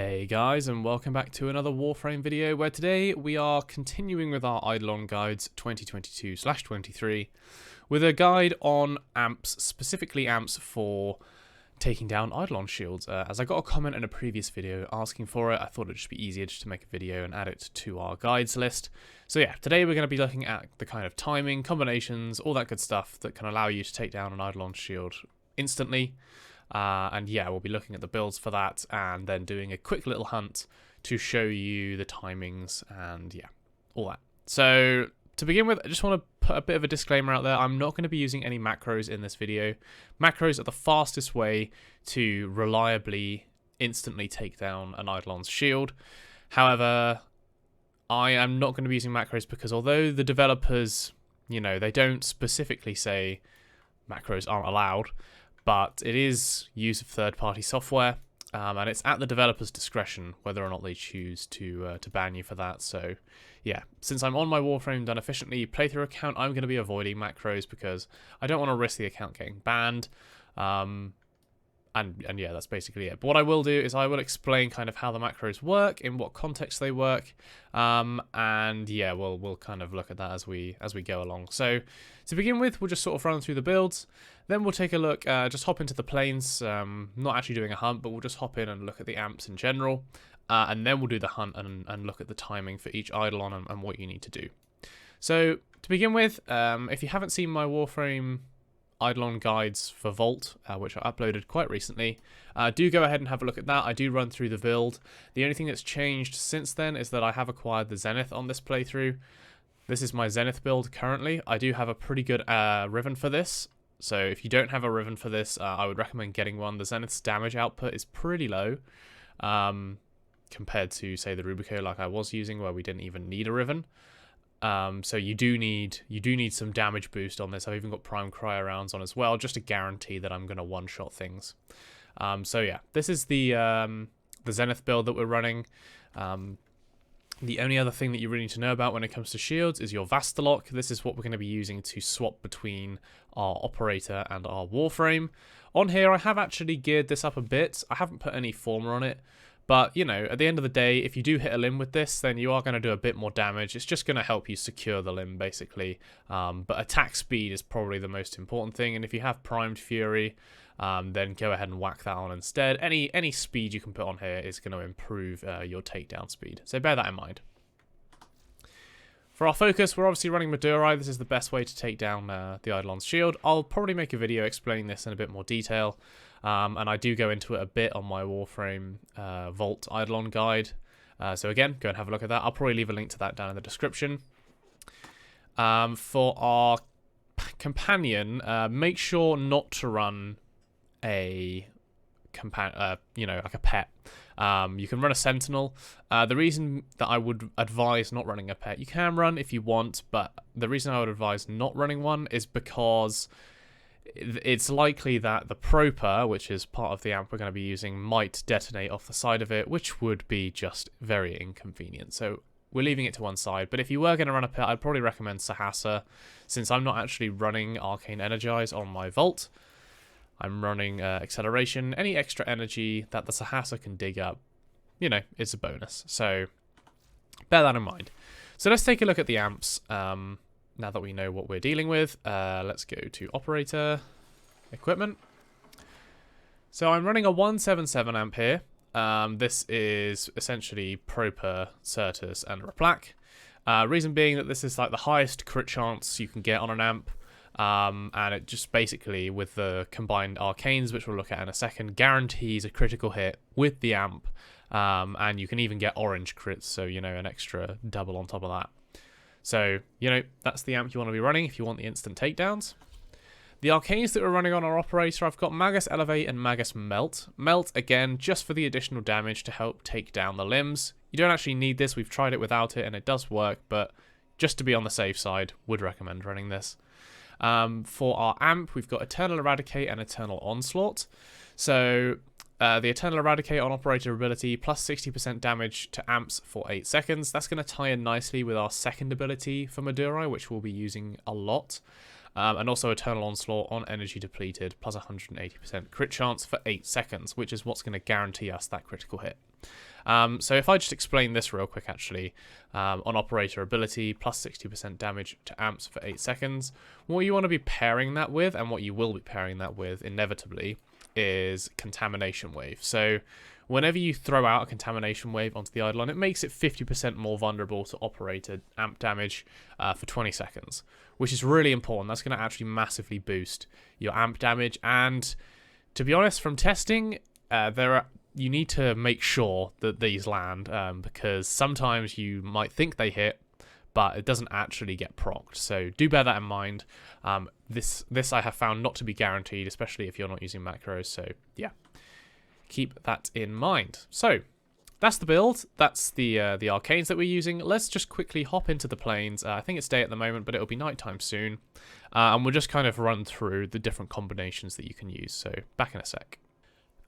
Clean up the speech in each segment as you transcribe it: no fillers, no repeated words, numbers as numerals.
Hey guys, and welcome back to another Warframe video where today we are continuing with our Eidolon guides 2022/23 with a guide on amps, specifically amps for taking down Eidolon shields. As I got a comment in a previous video asking for it, I thought it'd just be easier just to make a video and add it to our guides list. So yeah, today we're going to be looking at the kind of timing, combinations, all that good stuff that can allow you to take down an Eidolon shield instantly. And yeah, we'll be looking at the builds for that and then doing a quick little hunt to show you the timings and yeah, all that. So to begin with, I just want to put a bit of a disclaimer out there. I'm not going to be using any macros in this video. Macros are the fastest way to reliably, instantly take down an Eidolon's shield. However, I am not going to be using macros because although the developers, they don't specifically say macros aren't allowed, but it is use of third-party software, and it's at the developer's discretion whether or not they choose to ban you for that. So, yeah, since I'm on my Warframe Done Efficiently playthrough account, I'm going to be avoiding macros because I don't want to risk the account getting banned. And yeah, that's basically it. But what I will do is I will explain kind of how the macros work, in what context they work, and yeah, we'll kind of look at that as we go along. So to begin with, we'll just sort of run through the builds. Then we'll take a look, just hop into the planes, not actually doing a hunt, but we'll just hop in and look at the amps in general, and then we'll do the hunt and look at the timing for each Eidolon and what you need to do. So to begin with, if you haven't seen my Warframe Eidolon guides for Vault, which I uploaded quite recently, do go ahead and have a look at that. I do run through the build. The only thing that's changed since then is that I have acquired the Zenith on this playthrough. This is my Zenith build currently. I do have a pretty good Riven for this, so if you don't have a Riven for this, I would recommend getting one. The Zenith's damage output is pretty low compared to, say, the Rubico like I was using, where we didn't even need a Riven. So you do need some damage boost on this. I've even got Prime Cryo rounds on as well, just to guarantee that I'm going to one-shot things. So yeah, this is the Zenith build that we're running. The only other thing that you really need to know about when it comes to shields is your Vastalok. This is what we're going to be using to swap between our Operator and our Warframe. On here, I have actually geared this up a bit. I haven't put any Former on it. But, at the end of the day, if you do hit a limb with this, then you are going to do a bit more damage. It's just going to help you secure the limb, basically. But attack speed is probably the most important thing. And if you have Primed Fury, then go ahead and whack that on instead. Any speed you can put on here is going to improve your takedown speed. So bear that in mind. For our focus, we're obviously running Madurai. This is the best way to take down the Eidolon's shield. I'll probably make a video explaining this in a bit more detail. And I do go into it a bit on my Warframe Vault Eidolon guide. So again, go and have a look at that. I'll probably leave a link to that down in the description. For our companion, make sure not to run a like a pet. You can run a Sentinel. The reason that I would advise not running a pet, you can run if you want, but the reason I would advise not running one is because it's likely that the Proper, which is part of the amp we're going to be using, might detonate off the side of it, which would be just very inconvenient. So we're leaving it to one side. But if you were going to run a pet, I'd probably recommend Sahasa, since I'm not actually running Arcane Energize on my Vault. I'm running Acceleration. Any extra energy that the Sahasa can dig up, it's a bonus. So bear that in mind. So let's take a look at the amps. Now that we know what we're dealing with, let's go to Operator, Equipment. So I'm running a 177 amp here. This is essentially Proper, Certus, and Replac. Reason being that this is like the highest crit chance you can get on an amp. And it just basically, with the combined arcanes, which we'll look at in a second, guarantees a critical hit with the amp. And you can even get orange crits, so, an extra double on top of that. So, that's the amp you want to be running if you want the instant takedowns. The arcanes that we're running on our Operator, I've got Magus Elevate and Magus Melt. Melt, again, just for the additional damage to help take down the limbs. You don't actually need this. We've tried it without it, and it does work, but just to be on the safe side, would recommend running this. For our amp, we've got Eternal Eradicate and Eternal Onslaught. So the Eternal Eradicate on Operator ability, plus 60% damage to amps for 8 seconds. That's going to tie in nicely with our second ability for Madurai, which we'll be using a lot. and also Eternal Onslaught on energy depleted, plus 180% crit chance for 8 seconds, which is what's going to guarantee us that critical hit. So if I just explain this real quick, actually, on operator ability, plus 60% damage to amps for 8 seconds, what you want to be pairing that with, and what you will be pairing that with, inevitably, is Contamination Wave. So whenever you throw out a Contamination Wave onto the Eidolon, it makes it 50% more vulnerable to operator amp damage for 20 seconds, which is really important. That's going to actually massively boost your amp damage, and to be honest, from testing, you need to make sure that these land, because sometimes you might think they hit, but it doesn't actually get procced. So do bear that in mind. This I have found not to be guaranteed, especially if you're not using macros. So yeah, keep that in mind. So that's the build. That's the arcanes that we're using. Let's just quickly hop into the planes. I think it's day at the moment, but it'll be nighttime soon. And we'll just kind of run through the different combinations that you can use. So back in a sec.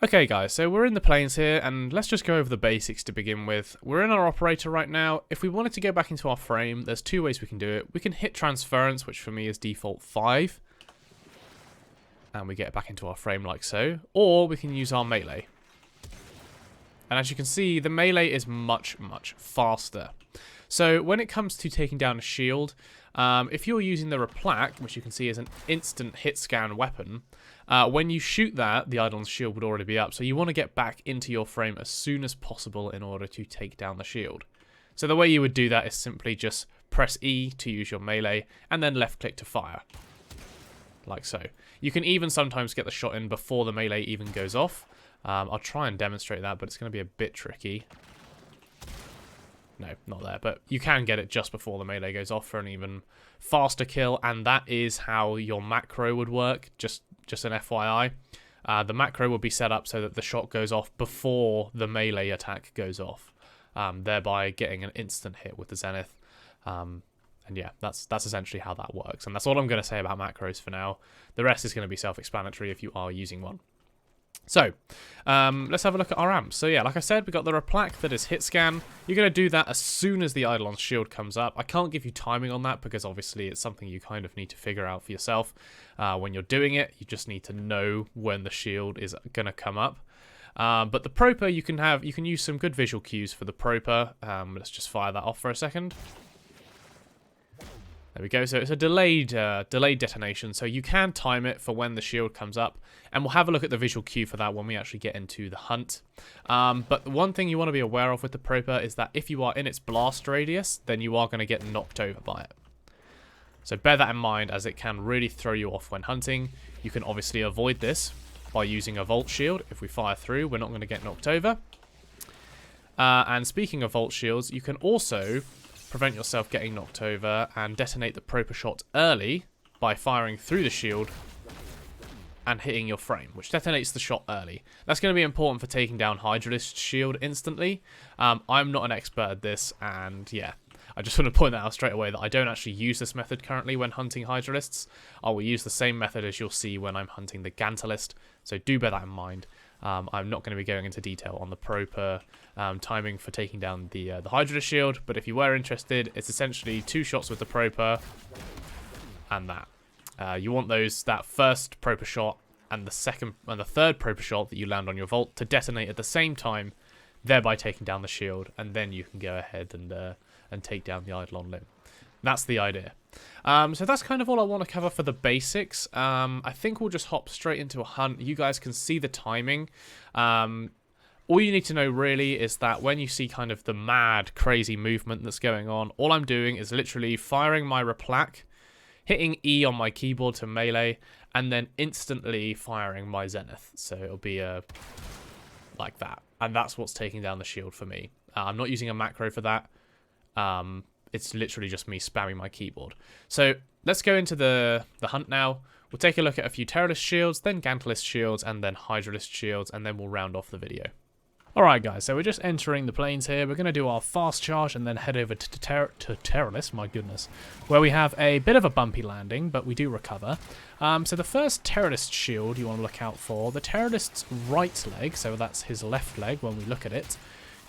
Okay guys, so we're in the planes here, and let's just go over the basics to begin with. We're in our operator right now. If we wanted to go back into our frame, there's two ways we can do it. We can hit transference, which for me is default 5, and we get back into our frame like so, or we can use our melee. And as you can see, the melee is much, much faster. So when it comes to taking down a shield, if you're using the Replac, which you can see is an instant hit scan weapon, when you shoot that, the Eidolon's shield would already be up. So you want to get back into your frame as soon as possible in order to take down the shield. So the way you would do that is simply just press E to use your melee, and then left click to fire. Like so. You can even sometimes get the shot in before the melee even goes off. I'll try and demonstrate that, but it's going to be a bit tricky. No, not there, but you can get it just before the melee goes off for an even faster kill, and that is how your macro would work, just an FYI. The macro would be set up so that the shot goes off before the melee attack goes off, thereby getting an instant hit with the Zenith. And yeah, that's essentially how that works, and that's all I'm going to say about macros for now. The rest is going to be self-explanatory if you are using one. So, let's have a look at our amps. So yeah, like I said, we got the Replac that is hit scan. You're going to do that as soon as the Eidolon's shield comes up. I can't give you timing on that because obviously it's something you kind of need to figure out for yourself. When you're doing it, you just need to know when the shield is going to come up. But the Proper, you can use some good visual cues for the Proper. Let's just fire that off for a second. There we go. So it's a delayed detonation, so you can time it for when the shield comes up, and we'll have a look at the visual cue for that when we actually get into the hunt. But one thing you want to be aware of with the Proper is that if you are in its blast radius, then you are going to get knocked over by it. So bear that in mind, as it can really throw you off when hunting. You can obviously avoid this by using a Volt Shield. If we fire through, we're not going to get knocked over. And speaking of Volt Shields, you can also prevent yourself getting knocked over and detonate the Proper shot early by firing through the shield and hitting your frame, which detonates the shot early. That's going to be important for taking down Hydralist's shield instantly. I'm not an expert at this, and yeah, I just want to point that out straight away that I don't actually use this method currently when hunting Hydralists. I will use the same method as you'll see when I'm hunting the Gantalist, so do bear that in mind. I'm not going to be going into detail on the Proper timing for taking down the Hydralist shield, but if you were interested, it's essentially 2 shots with the Proper and that. You want that first Proper shot and the second and the third Proper shot that you land on your Volt to detonate at the same time, thereby taking down the shield, and then you can go ahead and take down the Eidolon limb. That's the idea. So that's kind of all I want to cover for the basics. I think we'll just hop straight into a hunt. You guys can see the timing. All you need to know really is that when you see kind of the mad, crazy movement that's going on, all I'm doing is literally firing my Replac, hitting E on my keyboard to melee, and then instantly firing my Zenith. So it'll be like that. And that's what's taking down the shield for me. I'm not using a macro for that. It's literally just me spamming my keyboard. So let's go into the hunt now. We'll take a look at a few Terrorist shields, then Gantalist shields, and then Hydralist shields, and then we'll round off the video. Alright guys, so we're just entering the plains here. We're going to do our fast charge and then head over to Terrorist, my goodness, where we have a bit of a bumpy landing, but we do recover. So the first Terrorist shield you want to look out for, the Terrorist's right leg, so that's his left leg when we look at it,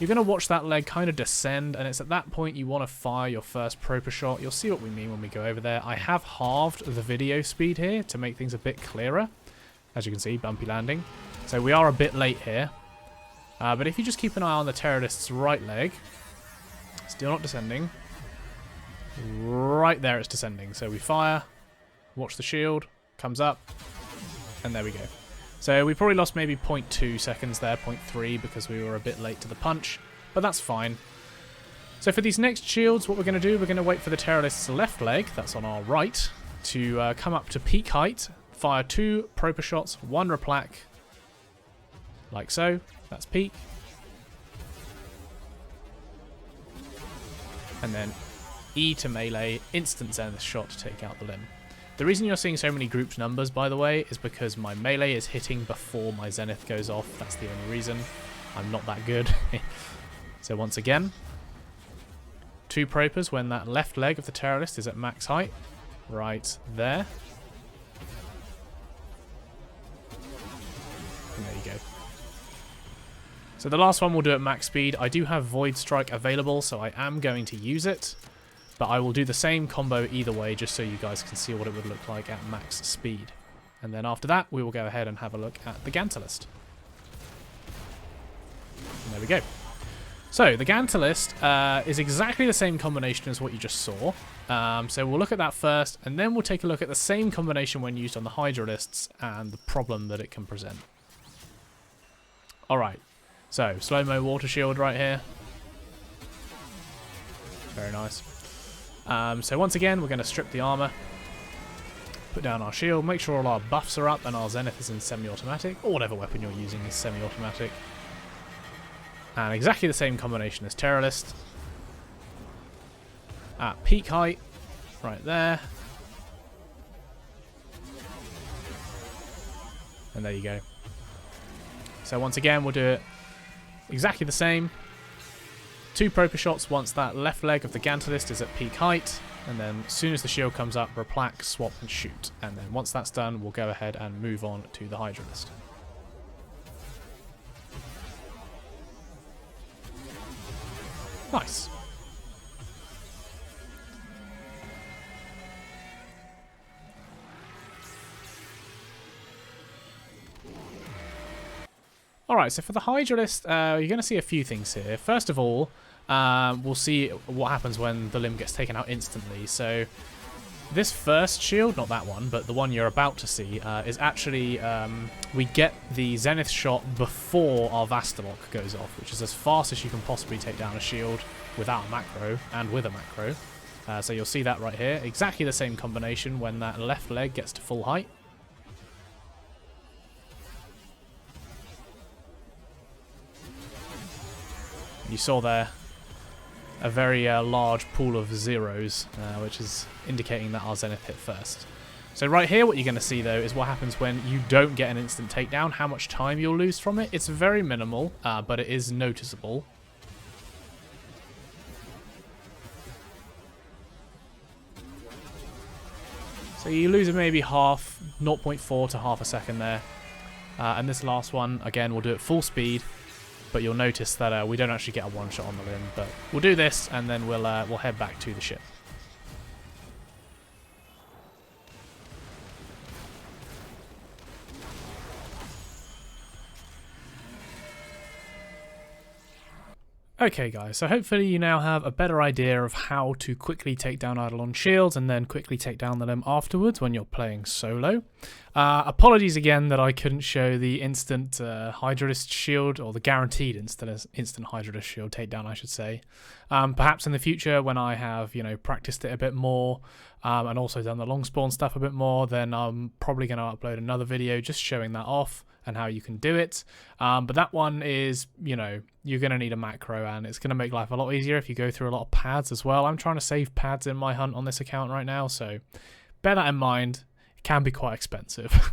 You're going to watch that leg kind of descend, and it's at that point you want to fire your first proper shot. You'll see what we mean when we go over there. I have halved the video speed here to make things a bit clearer. As you can see, bumpy landing. So we are a bit late here. But if you just keep an eye on the terrorist's right leg, still not descending. Right there it's descending. So we fire, watch the shield, comes up, and there we go. So we probably lost maybe 0.2 seconds there, 0.3, because we were a bit late to the punch, but that's fine. So for these next shields, what we're going to do, we're going to wait for the terrorist's left leg, that's on our right, to come up to peak height, fire 2 proper shots, 1 replac, like so. That's peak. And then E to melee, instant zenith shot to take out the limb. The reason you're seeing so many grouped numbers, by the way, is because my melee is hitting before my zenith goes off. That's the only reason. I'm not that good. So once again, 2 propers when that left leg of the terrorist is at max height. Right there. And there you go. So the last one we'll do at max speed. I do have Void Strike available, so I am going to use it. But I will do the same combo either way, just so you guys can see what it would look like at max speed. And then after that, we will go ahead and have a look at the Gantalist. And there we go. So the Gantalist is exactly the same combination as what you just saw. So we'll look at that first, and then we'll take a look at the same combination when used on the Hydralists and the problem that it can present. Alright, so slow-mo water shield right here. Very nice. So once again, we're going to strip the armor, put down our shield, make sure all our buffs are up and our zenith is in semi-automatic, or whatever weapon you're using is semi-automatic. And exactly the same combination as Terrorist. At peak height, right there. And there you go. So once again, we'll do it exactly the same. 2 proper shots once that left leg of the Gantalist is at peak height, and then as soon as the shield comes up, replac, swap, and shoot. And then once that's done, we'll go ahead and move on to the Hydralist. Nice. Alright, so for the Hydralist, you're going to see a few things here. First of all, we'll see what happens when the limb gets taken out instantly. So this first shield, not that one, but the one you're about to see, is actually, we get the Zenith shot before our Vastalok goes off, which is as fast as you can possibly take down a shield without a macro and with a macro. So you'll see that right here. Exactly the same combination when that left leg gets to full height. You saw there a very large pool of zeros, which is indicating that our Zenith hit first. So right here, what you're going to see, though, is what happens when you don't get an instant takedown, how much time you'll lose from it. It's very minimal, but it is noticeable. So you lose maybe half, 0.4 to half a second there. And this last one, again, we'll do it full speed. But you'll notice that we don't actually get a one-shot on the limb. But we'll do this, and then we'll head back to the ship. Okay guys, so hopefully you now have a better idea of how to quickly take down Eidolon shields and then quickly take down the limb afterwards when you're playing solo. Apologies again that I couldn't show the instant Hydralist shield, or the guaranteed instant Hydralist shield takedown, I should say. Perhaps in the future when I have, practiced it a bit more and also done the long spawn stuff a bit more, then I'm probably going to upload another video just showing that off and how you can do it. But that one is, you're going to need a macro, and it's going to make life a lot easier if you go through a lot of pads as well. I'm trying to save pads in my hunt on this account right now, so bear that in mind. It can be quite expensive.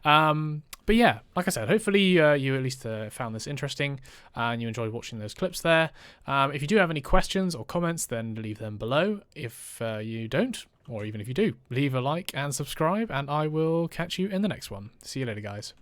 But yeah, like I said, hopefully you at least found this interesting and you enjoyed watching those clips there. If you do have any questions or comments, then leave them below. If you don't, or even if you do, leave a like and subscribe, and I will catch you in the next one. See you later, guys.